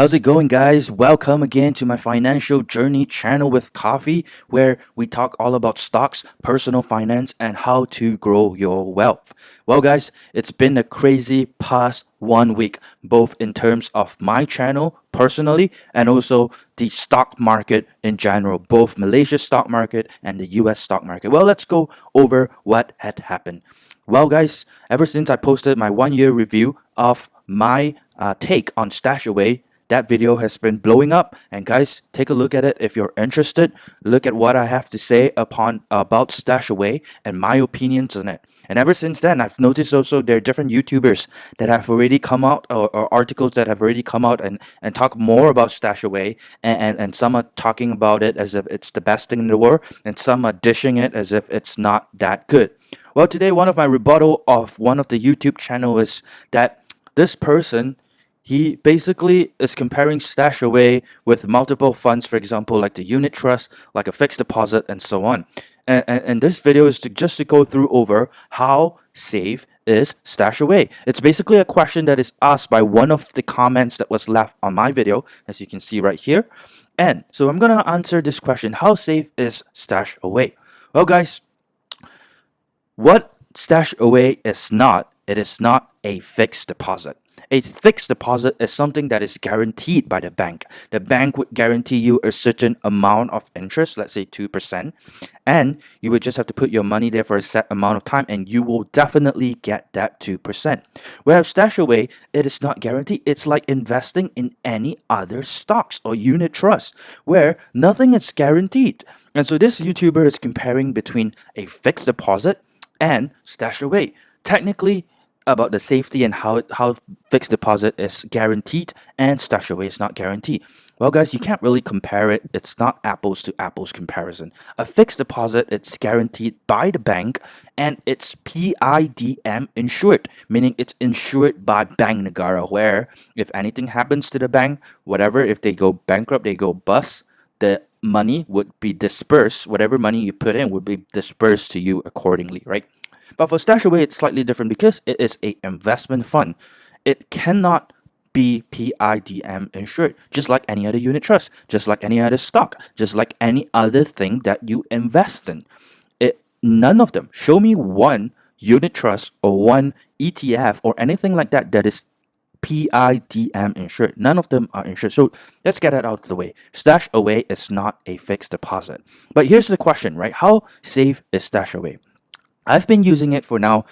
How's it going, guys? Welcome again to my financial journey channel with Coffee, where we talk all about stocks, personal finance, and how to grow your wealth. Well, guys, it's been a crazy past 1 week, both in terms of my channel personally and also the stock market in general, both Malaysia's stock market and the US stock market. Well, let's go over what had happened. Well, guys, ever since I posted my 1 year review of my take on StashAway, that video has been blowing up. And guys, take a look at it if you're interested. Look at what I have to say about StashAway and my opinions on it. And ever since then, I've noticed also there are different YouTubers that have already come out, or articles that have already come out and talk more about StashAway. And some are talking about it as if it's the best thing in the world, and some are dishing it as if it's not that good. Well, today, one of my rebuttal of one of the YouTube channel is that this person, he basically is comparing StashAway with multiple funds, for example, like the unit trust, like a fixed deposit, and so on. And this video is just to go through over how safe is StashAway. It's basically a question that is asked by one of the comments that was left on my video, as you can see right here. And so I'm going to answer this question: how safe is StashAway? Well, guys, what StashAway is not, it is not a fixed deposit. A fixed deposit is something that is guaranteed by the bank. The bank would guarantee you a certain amount of interest, let's say 2%, and you would just have to put your money there for a set amount of time and you will definitely get that 2%. Whereas StashAway, it is not guaranteed. It's like investing in any other stocks or unit trust where nothing is guaranteed. And so this YouTuber is comparing between a fixed deposit and StashAway. Technically, about the safety and how fixed deposit is guaranteed and StashAway is not guaranteed. Well, guys, you can't really compare it. It's not apples to apples comparison. A fixed deposit, it's guaranteed by the bank and it's PIDM insured, meaning it's insured by Bank Negara, where if anything happens to the bank, whatever, if they go bankrupt, they go bust, the money would be dispersed. Whatever money you put in would be dispersed to you accordingly, right? But for StashAway, it's slightly different because it is a investment fund. It cannot be PIDM insured, just like any other unit trust, just like any other stock, just like any other thing that you invest in. None of them. Show me one unit trust or one ETF or anything like that that is PIDM insured. None of them are insured. So let's get that out of the way. StashAway is not a fixed deposit. But here's the question, right? How safe is StashAway? I've been using it for now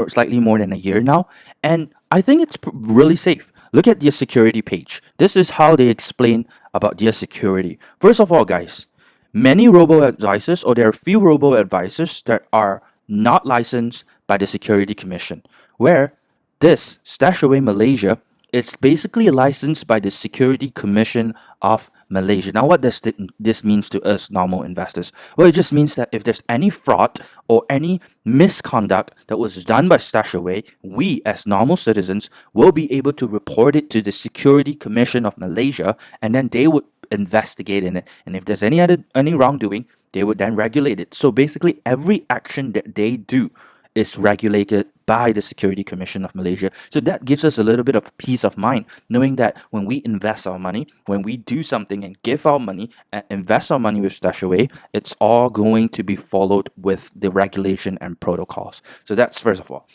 slightly more than a year now, and I think it's really safe. Look at their security page. This is how they explain about their security. First of all, guys, many robo-advisors, or there are few robo-advisors that are not licensed by the Security Commission, where this StashAway Malaysia is basically licensed by the Security Commission of Malaysia. Now, what does this means to us normal investors? Well, it just means that if there's any fraud or any misconduct that was done by StashAway, we as normal citizens will be able to report it to the Security Commission of Malaysia, and then they would investigate in it. And if there's any wrongdoing, they would then regulate it. So basically, every action that they do is regulated by the Security Commission of Malaysia. So that gives us a little bit of peace of mind, knowing that when we invest our money, when we do something and give our money and invest our money with StashAway, it's all going to be followed with the regulation and protocols. So that's first of all.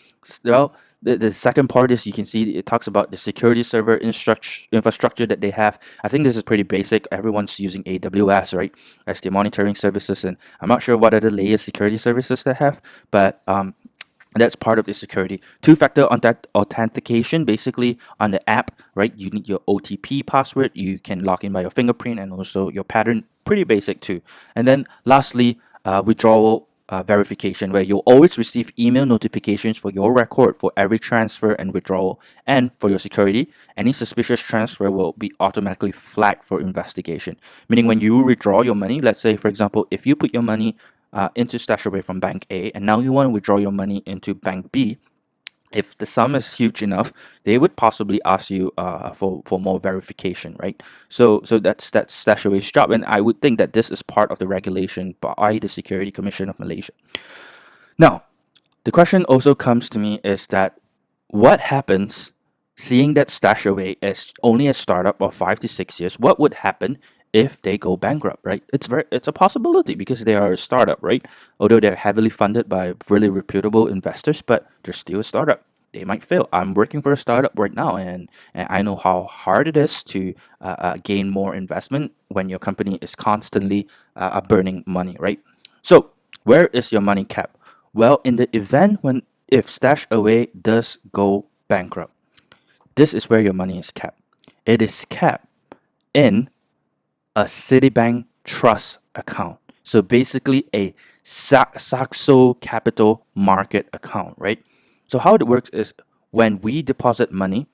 Well, the second part is, you can see it talks about the security server infrastructure that they have. I think this is pretty basic. Everyone's using AWS, right, as the monitoring services, and I'm not sure what other layer security services they have, but that's part of the security. Two-factor authentication, basically on the app, right? You need your OTP password. You can log in by your fingerprint and also your pattern. Pretty basic too. And then lastly, withdrawal verification, where you'll always receive email notifications for your record for every transfer and withdrawal. And for your security, any suspicious transfer will be automatically flagged for investigation. Meaning when you withdraw your money, let's say, for example, if you put your money into StashAway from Bank A, and now you want to withdraw your money into Bank B, if the sum is huge enough, they would possibly ask you for more verification, right? So that's StashAway's job, and I would think that this is part of the regulation by the Security Commission of Malaysia. Now, the question also comes to me is that what happens Seeing that StashAway is only a startup of 5 to 6 years, what would happen if they go bankrupt, right? It's a possibility because they are a startup, right? Although they're heavily funded by really reputable investors, but they're still a startup. They might fail. I'm working for a startup right now, and I know how hard it is to gain more investment when your company is constantly burning money, right? So, where is your money kept? Well, in the event when if StashAway does go bankrupt, this is where your money is kept. It is kept in a Citibank trust account. So basically a Saxo Capital Market account, right? So how it works is when we deposit money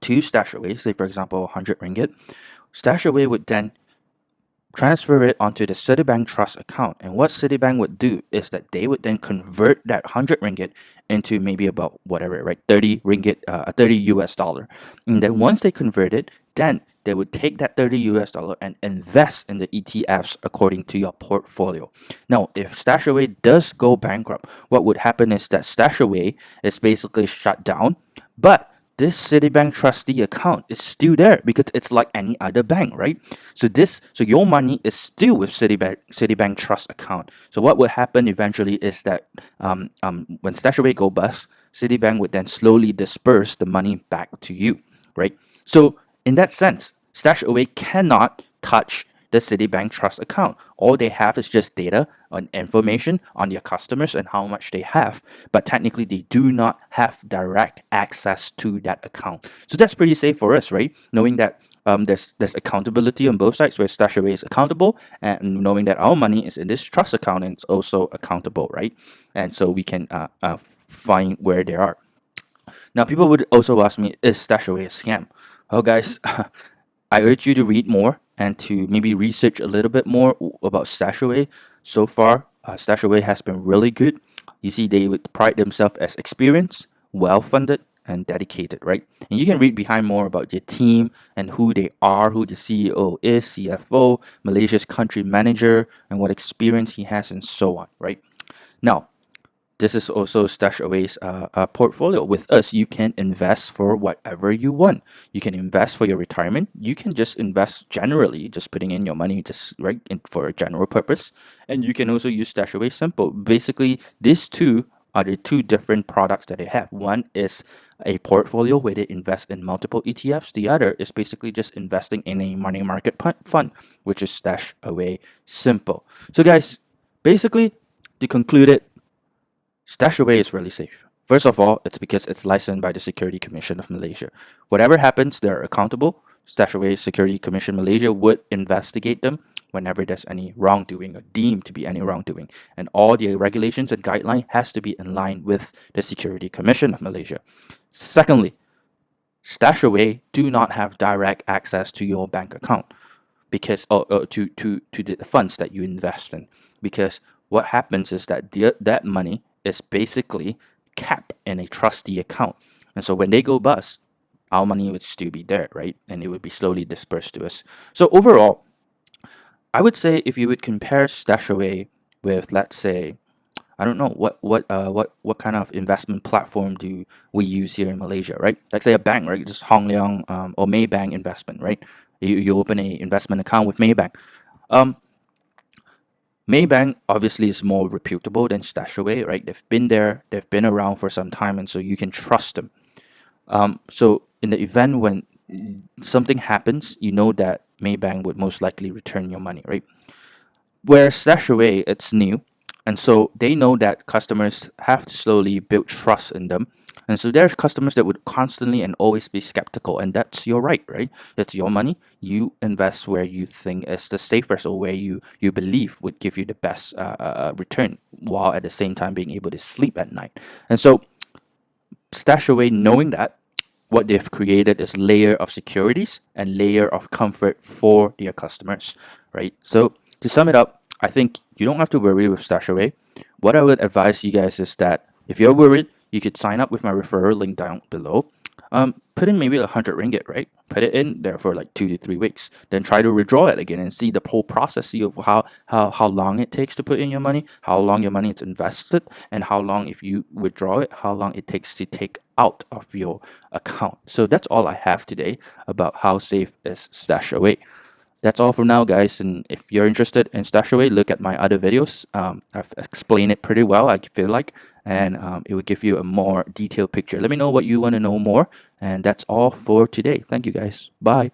to StashAway, say for example 100 ringgit, StashAway would then transfer it onto the Citibank trust account. And what Citibank would do is that they would then convert that 100 ringgit into maybe about whatever, right? 30 ringgit, 30 US dollar. And then once they convert it, then they would take that 30 US dollar and invest in the ETFs according to your portfolio. Now, if StashAway does go bankrupt, what would happen is that StashAway is basically shut down, but this Citibank trustee account is still there because it's like any other bank, right? So your money is still with Citibank trust account. So what would happen eventually is that when StashAway go bust, Citibank would then slowly disperse the money back to you, right? So in that sense, StashAway cannot touch the Citibank trust account. All they have is just data and information on their customers and how much they have, but technically they do not have direct access to that account. So that's pretty safe for us, right? Knowing that there's accountability on both sides where StashAway is accountable, and knowing that our money is in this trust account and it's also accountable, right? And so we can find where they are. Now, people would also ask me, is StashAway a scam? Well, guys, I urge you to read more and to maybe research a little bit more about StashAway. So far, StashAway has been really good. You see, they would pride themselves as experienced, well funded, and dedicated, right? And you can read behind more about their team and who they are, who the CEO is, CFO, Malaysia's country manager, and what experience he has, and so on, right? Now, this is also StashAway's portfolio. With us, you can invest for whatever you want. You can invest for your retirement. You can just invest generally, just putting in your money just right in, for a general purpose. And you can also use StashAway Simple. Basically, these two are the two different products that they have. One is a portfolio where they invest in multiple ETFs. The other is basically just investing in a money market fund, which is StashAway Simple. So, guys, basically, to conclude it, StashAway is really safe. First of all, it's because it's licensed by the Security Commission of Malaysia. Whatever happens, they're accountable. StashAway Security Commission Malaysia would investigate them whenever there's any wrongdoing or deemed to be any wrongdoing. And all the regulations and guideline has to be in line with the Security Commission of Malaysia. Secondly, StashAway do not have direct access to your bank account because to the funds that you invest in, because what happens is that that money is basically kept in a trustee account, and so when they go bust, our money would still be there, right? And it would be slowly dispersed to us. So overall, I would say if you would compare StashAway with, let's say, I don't know what kind of investment platform do we use here in Malaysia, right? Like say a bank, right? Just Hong Leong or Maybank investment, right? You open a investment account with Maybank. Um, Maybank obviously is more reputable than StashAway, right? They've been there, they've been around for some time, and so you can trust them. So in the event when something happens, you know that Maybank would most likely return your money, right? Whereas StashAway, it's new, and so they know that customers have to slowly build trust in them. And so there's customers that would constantly and always be skeptical, and that's your right, right? It's your money. You invest where you think is the safest or where you believe would give you the best return, while at the same time being able to sleep at night. And so StashAway, knowing that, what they've created is layer of securities and layer of comfort for their customers, right? So to sum it up, I think you don't have to worry with StashAway. What I would advise you guys is that if you're worried, you could sign up with my referral link down below. Put in maybe 100 ringgit, right? Put it in there for like 2 to 3 weeks. Then try to withdraw it again and see the whole process, see of how long it takes to put in your money, how long your money is invested, and how long if you withdraw it, how long it takes to take out of your account. So that's all I have today about how safe is StashAway. That's all for now, guys. And if you're interested in StashAway, look at my other videos. I've explained it pretty well, I feel like, and it will give you a more detailed picture. Let me know what you want to know more. And that's all for today. Thank you, guys. Bye.